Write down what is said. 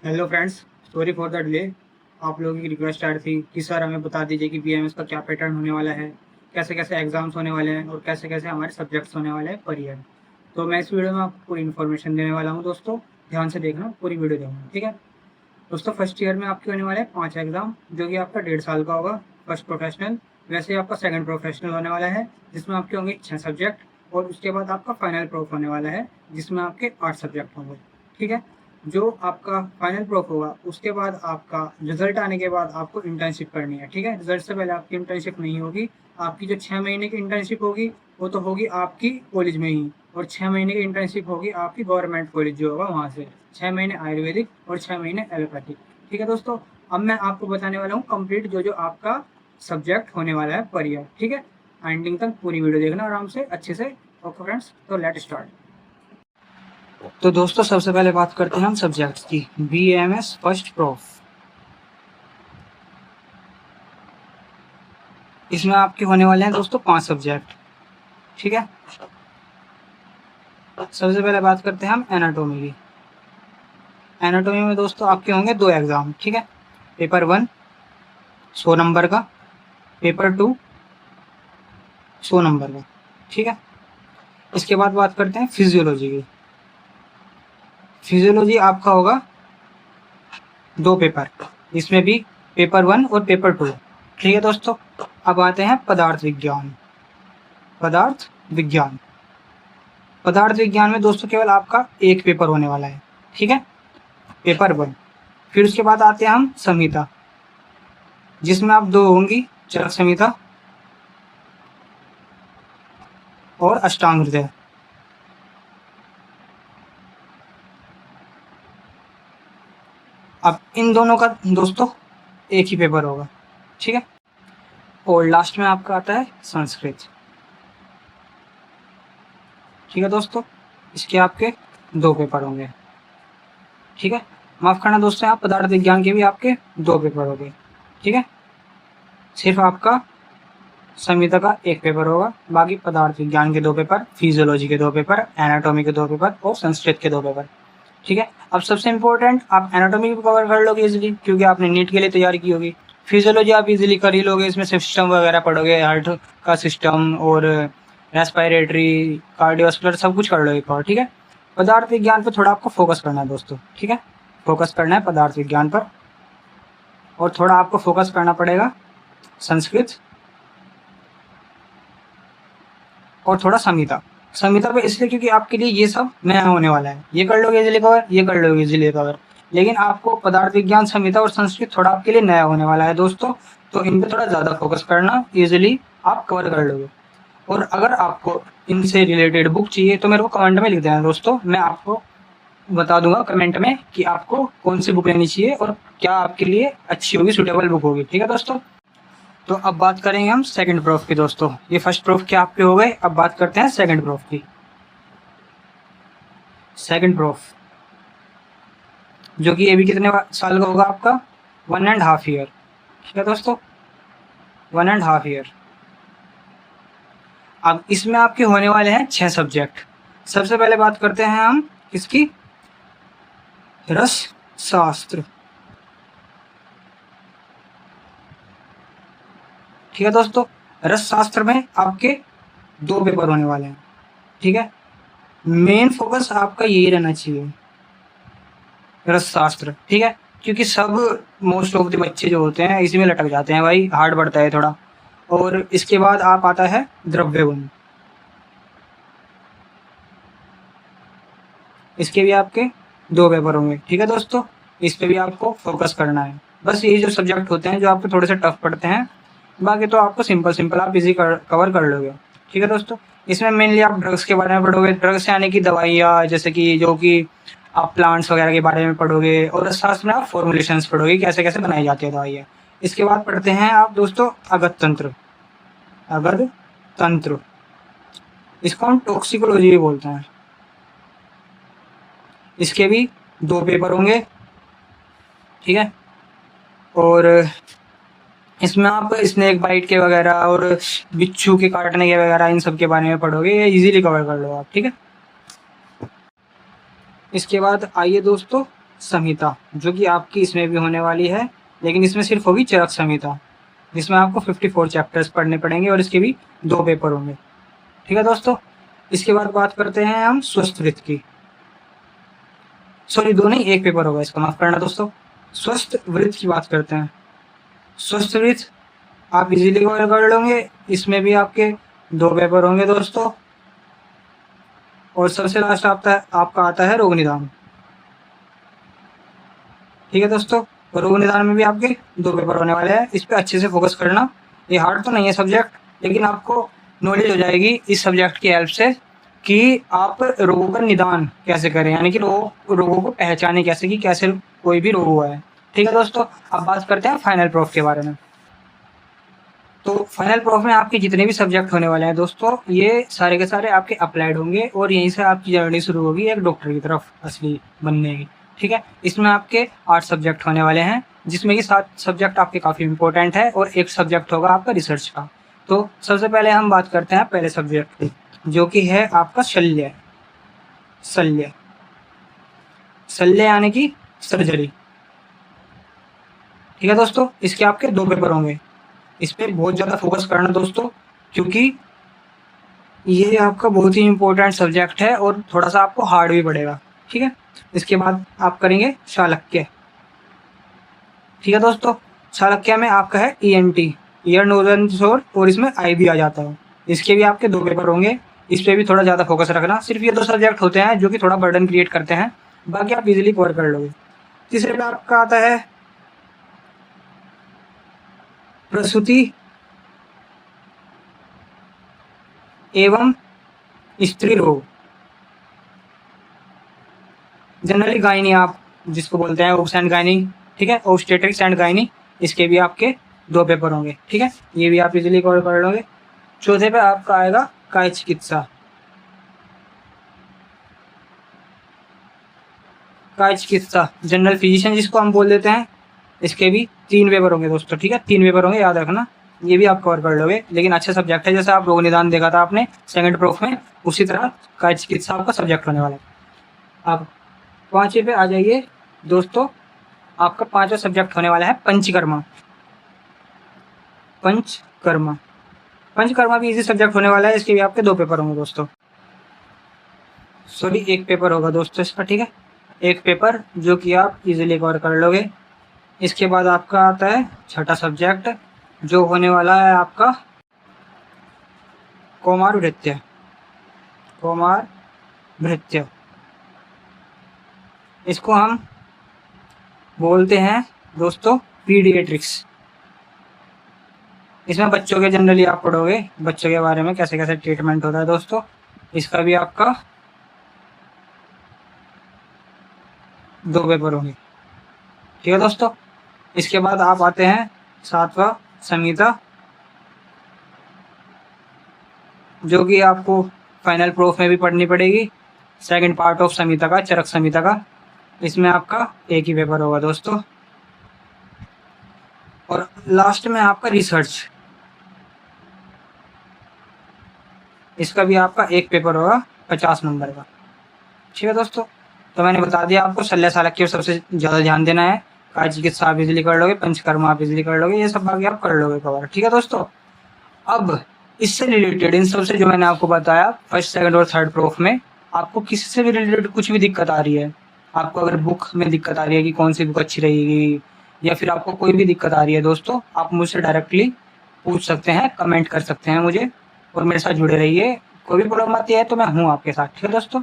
Hello friends, sorry for the delay. आप लोगों की रिक्वेस्ट आ रही थी कि सर हमें बता दीजिए कि बीएमएस का क्या पैटर्न होने वाला है, कैसे कैसे एग्जाम्स होने वाले हैं और कैसे कैसे हमारे सब्जेक्ट्स होने वाले हैं पर ईयर। तो मैं इस वीडियो में आपको पूरी इन्फॉर्मेशन देने वाला हूँ दोस्तों। ध्यान से देखना, पूरी वीडियो देखना, ठीक है दोस्तों। फर्स्ट ईयर में आपके होने वाले हैं 5 एग्जाम, जो कि आपका 1.5 साल का होगा। फर्स्ट प्रोफेशनल, वैसे ही आपका सेकंड प्रोफेशनल होने वाला है, जिसमें आपके होंगे 6 सब्जेक्ट। और उसके बाद आपका फाइनल प्रोफ होने वाला है, जिसमें आपके 8 सब्जेक्ट होंगे, ठीक है। जो आपका फाइनल प्रोफ होगा, उसके बाद आपका रिजल्ट आने के बाद आपको इंटर्नशिप करनी है, ठीक है। रिजल्ट से पहले आपकी इंटर्नशिप नहीं होगी। आपकी जो 6 महीने की इंटर्नशिप होगी, वो तो होगी आपकी कॉलेज में ही। और 6 महीने की इंटर्नशिप होगी आपकी गवर्नमेंट कॉलेज जो होगा वहाँ से। 6 महीने आयुर्वेदिक और 6 महीने एलोपैथिक, ठीक है दोस्तों। अब मैं आपको बताने वाला हूँ कंप्लीट जो जो आपका सब्जेक्ट होने वाला है पर ईयर, ठीक है। एंडिंग तक पूरी वीडियो देखना आराम से, अच्छे से। ओके फ्रेंड्स, तो लेट स्टार्ट। तो दोस्तों सबसे पहले बात करते हैं हम सब्जेक्ट्स की। बीएमएस फर्स्ट प्रोफ, इसमें आपके होने वाले हैं दोस्तों 5 सब्जेक्ट, ठीक है। सबसे पहले बात करते हैं हम एनाटोमी की। एनाटोमी में दोस्तों आपके होंगे 2 एग्जाम, ठीक है। पेपर 1 100 नंबर का, पेपर 2 100 नंबर का, ठीक है। इसके बाद बात करते हैं फिजियोलॉजी की। फिजियोलॉजी आपका होगा 2 पेपर, इसमें भी पेपर 1 और पेपर 2, ठीक है दोस्तों। अब आते हैं पदार्थ विज्ञान। पदार्थ विज्ञान, पदार्थ विज्ञान में दोस्तों केवल आपका एक पेपर होने वाला है, ठीक है, पेपर 1। फिर उसके बाद आते हैं हम संहिता, जिसमें आप 2 होंगी, चरक संहिता और अष्टांग हृदय। अब इन दोनों का दोस्तों एक ही पेपर होगा, ठीक है। और लास्ट में आपका आता है संस्कृत, ठीक है दोस्तों। इसके आपके 2 पेपर होंगे, ठीक है। माफ करना दोस्तों, यहाँ पदार्थ विज्ञान के भी आपके 2 पेपर हो गए, ठीक है। सिर्फ आपका संहिता का एक पेपर होगा, बाकी पदार्थ विज्ञान के 2 पेपर, फिजियोलॉजी के 2 पेपर, एनाटॉमी के 2 पेपर और संस्कृत के 2 पेपर, ठीक है। अब सबसे इम्पोर्टेंट, आप एनाटॉमी भी कवर कर लोगे इजीली, क्योंकि आपने नीट के लिए तैयारी की होगी। फिजियोलॉजी आप इजीली कर ही लोगे, इसमें सिस्टम वगैरह पढ़ोगे, हार्ट का सिस्टम और रेस्पिरेटरी, कार्डियोवास्कुलर सब कुछ कर लोगे कवर, ठीक है। पदार्थ विज्ञान पर थोड़ा आपको फोकस करना है दोस्तों, ठीक है। फोकस करना है पदार्थ विज्ञान पर, और थोड़ा आपको फोकस करना पड़ेगा संस्कृत और थोड़ा संहिता। संहिता पे इसलिए क्योंकि आपके लिए ये सब नया होने वाला है, ये कर लोगे इजीली कवर, ये कर लोगे इजीली कवर। लेकिन आपको पदार्थ विज्ञान, संहिता और संस्कृत थोड़ा आपके लिए नया होने वाला है दोस्तों, तो इन पे थोड़ा ज़्यादा फोकस करना, इजीली आप कवर कर लोगे। और अगर आपको इनसे रिलेटेड बुक चाहिए तो मेरे को कमेंट में लिख देना दोस्तों, मैं आपको बता दूंगा कमेंट में कि आपको कौन सी बुक लेनी चाहिए और क्या आपके लिए अच्छी होगी, सुटेबल बुक होगी, ठीक है दोस्तों। तो अब बात करेंगे हम सेकंड प्रूफ की दोस्तों। ये फर्स्ट प्रूफ के आपके हो गए, अब बात करते हैं सेकंड प्रूफ की। सेकंड प्रूफ, जो कि ये भी कितने साल का होगा आपका, 1.5 ईयर, ठीक है दोस्तों, 1.5 ईयर। अब इसमें आपके होने वाले हैं 6 सब्जेक्ट। सबसे पहले बात करते हैं हम किसकी, रस शास्त्र, ठीक है दोस्तों। रस शास्त्र में आपके 2 पेपर होने वाले हैं, ठीक है। मेन फोकस आपका यही रहना चाहिए, रस शास्त्र, ठीक है। क्योंकि सब मोस्ट ऑफ द बच्चे जो होते हैं इसी में लटक जाते हैं भाई, हार्ड पड़ता है थोड़ा। और इसके बाद आप आता है द्रव्य गुण, इसके भी आपके 2 पेपर होंगे, ठीक है दोस्तों। इस पे भी आपको फोकस करना है। बस यही जो सब्जेक्ट होते हैं जो आपको थोड़े से टफ पड़ते हैं, बाकी तो आपको सिंपल सिंपल आप इजी कवर कर लोगे, ठीक है दोस्तों। इसमें मेनली आप ड्रग्स के बारे में पढ़ोगे, ड्रग्स यानी कि दवाइयाँ, जैसे कि जो कि आप प्लांट्स वगैरह के बारे में पढ़ोगे, और साथ में आप फॉर्मुलेशंस पढ़ोगे, कैसे कैसे बनाई जाती है दवाइयाँ। इसके बाद पढ़ते हैं आप दोस्तों अगध तंत्र। अगध तंत्र, इसको हम टॉक्सिकोलॉजी भी बोलते हैं। इसके भी 2 पेपर होंगे, ठीक है। और इसमें आप स्नेक बाइट के वगैरह और बिच्छू के काटने के वगैरह इन सब के बारे में पढ़ोगे, ये इजीली कवर कर लो आप, ठीक है। इसके बाद आइए दोस्तों संहिता, जो कि आपकी इसमें भी होने वाली है, लेकिन इसमें सिर्फ होगी चरक संहिता, जिसमें आपको 54 चैप्टर्स पढ़ने पड़ेंगे और इसके भी 2 पेपर होंगे। ठीक है दोस्तों, इसके बाद बात करते हैं हम स्वस्थ वृत्त की। सॉरी, 2 नहीं, 1 पेपर होगा इसका, माफ करना दोस्तों। स्वस्थ वृत्त की बात करते हैं। स्वस्थ वृत्त आप इजीली कवर कर लोगे, इसमें भी आपके 2 पेपर होंगे दोस्तों, और सबसे लास्ट आपका आता है रोग निदान। ठीक है दोस्तों, रोग निदान में भी आपके 2 पेपर होने वाले हैं। इस पर अच्छे से फोकस करना। ये हार्ड तो नहीं है सब्जेक्ट, लेकिन आपको नॉलेज हो जाएगी इस सब्जेक्ट की हेल्प से कि आप रोगों का निदान कैसे करें, यानी कि रोगों को पहचाने कैसे कि कैसे कोई भी रोग हुआ है। ठीक है दोस्तों, अब बात करते हैं फाइनल प्रूफ के बारे में। तो फाइनल प्रूफ में आपके जितने भी सब्जेक्ट होने वाले हैं दोस्तों, ये सारे के सारे आपके अप्लाइड होंगे और यहीं से आपकी जर्नी शुरू होगी एक डॉक्टर की तरफ असली बनने की। ठीक है, इसमें आपके 8 सब्जेक्ट होने वाले हैं, जिसमें कि 7 सब्जेक्ट आपके काफ़ी इंपॉर्टेंट है और 1 सब्जेक्ट होगा आपका रिसर्च का। तो सबसे पहले हम बात करते हैं पहले सब्जेक्ट की, जो कि है आपका शल्य। शल्य यानी कि सर्जरी। ठीक है दोस्तों, इसके आपके 2 पेपर होंगे। इस पर बहुत ज़्यादा फोकस करना दोस्तों, क्योंकि ये आपका बहुत ही इम्पोर्टेंट सब्जेक्ट है और थोड़ा सा आपको हार्ड भी पड़ेगा। ठीक है, इसके बाद आप करेंगे शालक्य। ठीक है दोस्तों, शालक्य में आपका है ENT, ear nose and throat, और इसमें आई भी आ जाता है। इसके भी आपके 2 पेपर होंगे। इस पर भी थोड़ा ज़्यादा फोकस रखना। सिर्फ ये 2 सब्जेक्ट होते हैं जो कि थोड़ा बर्डन क्रिएट करते हैं, बाकी आप इजीली कवर कर लोगे। तीसरे पे आपका आता है प्रसूति एवं स्त्री रोग, जनरली गायनी आप जिसको बोलते हैं, ओब्स एंड गायनी। ठीक है, ओब्स्टेट्रिक्स एंड गायनी, इसके भी आपके 2 पेपर होंगे। ठीक है, ये भी आप इजीली कवर कर लोगे। चौथे पे आपका आएगा काय चिकित्सा। काय चिकित्सा जनरल फिजिशियन जिसको हम बोल देते हैं, इसके भी 3 पेपर होंगे दोस्तों। ठीक है, 3 पेपर होंगे, याद रखना। ये भी आप कवर कर लोगे, लेकिन अच्छा सब्जेक्ट है। जैसे आप रोग निदान देखा था आपने सेकंड प्रूफ में, उसी तरह काय चिकित्सा आपका सब्जेक्ट होने वाला है। आप 5वें पे आ जाइए दोस्तों। आपका 5वां सब्जेक्ट होने वाला है पंचकर्मा। पंचकर्मा भी इजी सब्जेक्ट होने वाला है। इसके भी आपके 2 पेपर होंगे दोस्तों। सॉरी, 1 पेपर होगा दोस्तों इसका। ठीक है, 1 पेपर जो कि आप इजीली कवर कर लोगे। इसके बाद आपका आता है 6ठा सब्जेक्ट, जो होने वाला है आपका कौमार भृत्य। इसको हम बोलते हैं दोस्तों पीडियाट्रिक्स। इसमें बच्चों के जनरली आप पढ़ोगे, बच्चों के बारे में कैसे कैसे ट्रीटमेंट होता है दोस्तों। इसका भी आपका 2 पेपर होंगे। ठीक है दोस्तों, इसके बाद आप आते हैं 7वां संहिता, जो कि आपको फाइनल प्रूफ में भी पढ़नी पड़ेगी। सेकंड पार्ट ऑफ संहिता का, चरक संहिता का। इसमें आपका 1 ही पेपर होगा दोस्तों। और लास्ट में आपका रिसर्च, इसका भी आपका 1 पेपर होगा 50 नंबर का। ठीक है दोस्तों, तो मैंने बता दिया आपको शल्य शालक्य सबसे ज़्यादा ध्यान देना है। काय चिकित्सा आप इजीली कर लोगे, पंचकर्मा आप इजीली कर लोगे, ये सब बाकी आप कर लोगे कवर। ठीक है दोस्तों, अब इससे रिलेटेड इन सबसे जो मैंने आपको बताया फर्स्ट, सेकंड और थर्ड प्रूफ में, आपको किसी से भी रिलेटेड कुछ भी दिक्कत आ रही है, आपको अगर बुक में दिक्कत आ रही है कि कौन सी बुक अच्छी रहेगी, या फिर आपको कोई भी दिक्कत आ रही है दोस्तों, आप मुझसे डायरेक्टली पूछ सकते हैं, कमेंट कर सकते हैं मुझे, और मेरे साथ जुड़े रहिए। कोई भी प्रॉब्लम आती है तो मैं हूँ आपके साथ। ठीक है दोस्तों।